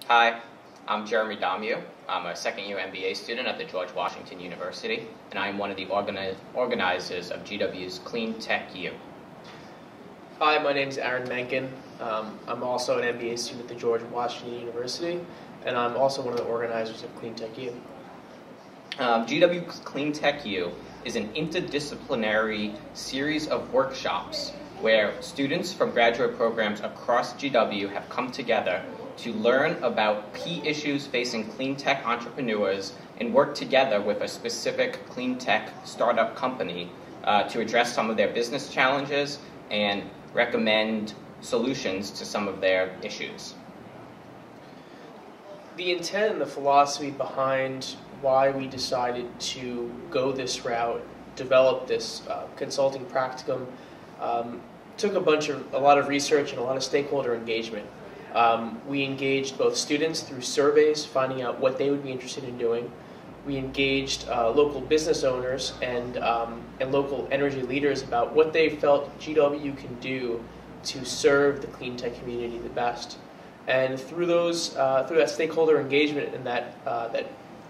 Hi, I'm Jeremy Dommu. I'm a second-year MBA student at the George Washington University, and I'm one of the organizers of GW's CleanTech U. Hi, my name is Aaron Menkin. I'm also an MBA student at the George Washington University, and I'm also one of the organizers of CleanTech U. GW's CleanTech U is an interdisciplinary series of workshops where students from graduate programs across GW have come together to learn about key issues facing clean tech entrepreneurs and work together with a specific clean tech startup company to address some of their business challenges and recommend solutions to some of their issues. The intent and the philosophy behind why we decided to go this route, develop this consulting practicum, took a lot of research and a lot of stakeholder engagement. We engaged both students through surveys, finding out what they would be interested in doing. We engaged local business owners and local energy leaders about what they felt GW can do to serve the clean tech community the best. And through that stakeholder engagement and that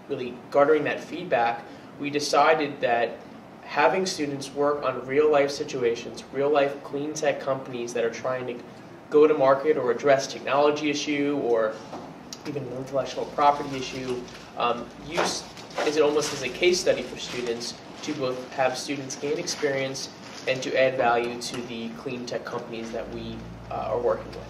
really garnering that feedback, we decided that having students work on real-life situations, real-life clean tech companies that are trying to go to market or address technology issue or even an intellectual property issue, use is almost as a case study for students to both have students gain experience and to add value to the clean tech companies that we are working with.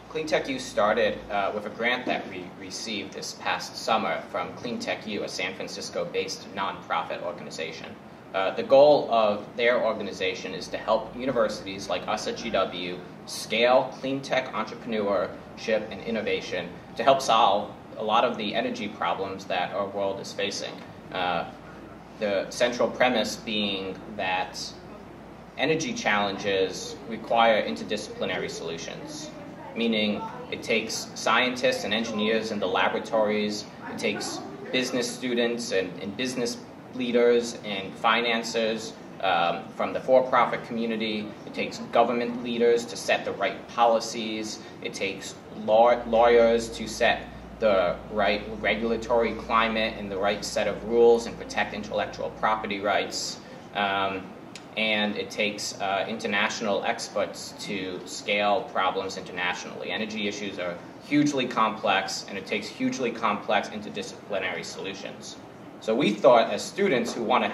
CleanTech U started with a grant that we received this past summer from CleanTech U, a San Francisco-based nonprofit organization. The goal of their organization is to help universities like us at GW scale clean tech entrepreneurship and innovation to help solve a lot of the energy problems that our world is facing. The central premise being that energy challenges require interdisciplinary solutions, meaning it takes scientists and engineers in the laboratories, it takes business students and business leaders and financiers from the for-profit community. It takes government leaders to set the right policies. It takes lawyers to set the right regulatory climate and the right set of rules and protect intellectual property rights. And it takes international experts to scale problems internationally. Energy issues are hugely complex, and it takes hugely complex interdisciplinary solutions. So we thought, as students who want to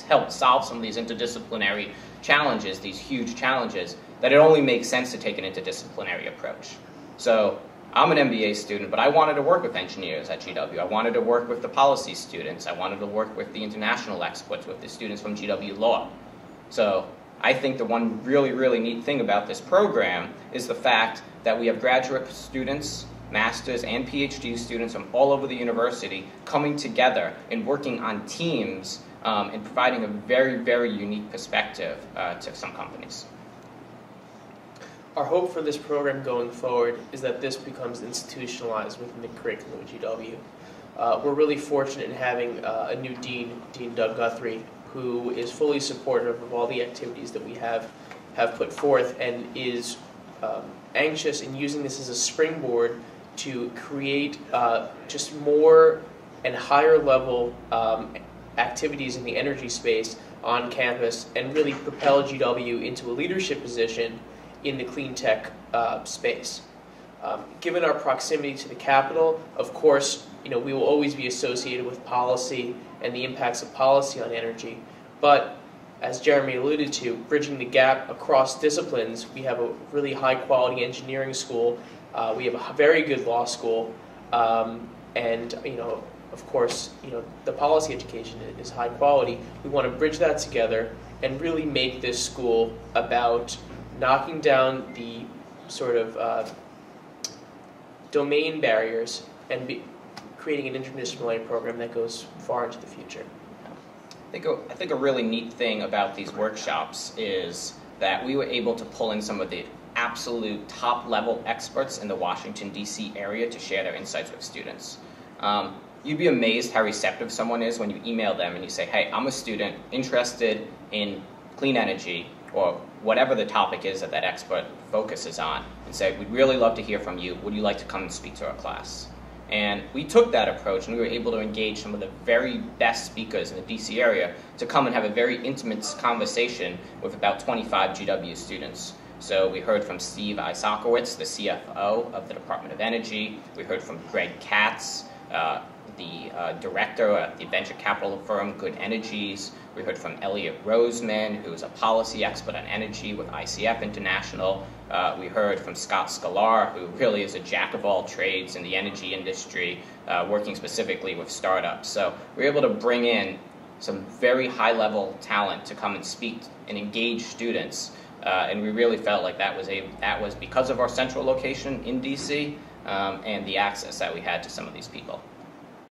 help solve some of these interdisciplinary challenges, these huge challenges, that it only makes sense to take an interdisciplinary approach. So I'm an MBA student, but I wanted to work with engineers at GW. I wanted to work with the policy students. I wanted to work with the international experts, with the students from GW Law. So I think the one really, really neat thing about this program is the fact that we have graduate students, master's and PhD students from all over the university coming together and working on teams and providing a very, very unique perspective to some companies. Our hope for this program going forward is that this becomes institutionalized within the curriculum of GW. We're really fortunate in having a new dean, Dean Doug Guthrie, who is fully supportive of all the activities that we have put forth and is anxious in using this as a springboard to create just more and higher level activities in the energy space on campus and really propel GW into a leadership position in the clean tech space. Given our proximity to the capital, of course, we will always be associated with policy and the impacts of policy on energy. But as Jeremy alluded to, bridging the gap across disciplines, we have a really high quality engineering school. We have a very good law school, and of course, the policy education is high quality. We want to bridge that together and really make this school about knocking down the sort of domain barriers and creating an interdisciplinary program that goes far into the future. I think a really neat thing about these workshops is that we were able to pull in some of the absolute top-level experts in the Washington, D.C. area to share their insights with students. You'd be amazed how receptive someone is when you email them and you say, hey, I'm a student interested in clean energy, or whatever the topic is that that expert focuses on, and say, we'd really love to hear from you. Would you like to come and speak to our class? And we took that approach, and we were able to engage some of the very best speakers in the DC area to come and have a very intimate conversation with about 25 GW students. So we heard from Steve Isakowitz, the CFO of the Department of Energy. We heard from Greg Katz, the director at the venture capital firm Good Energies. We heard from Elliot Roseman, who is a policy expert on energy with ICF International. We heard from Scott Scalar, who really is a jack of all trades in the energy industry, working specifically with startups. So we were able to bring in some very high-level talent to come and speak and engage students. And we really felt like that was because of our central location in DC and the access that we had to some of these people.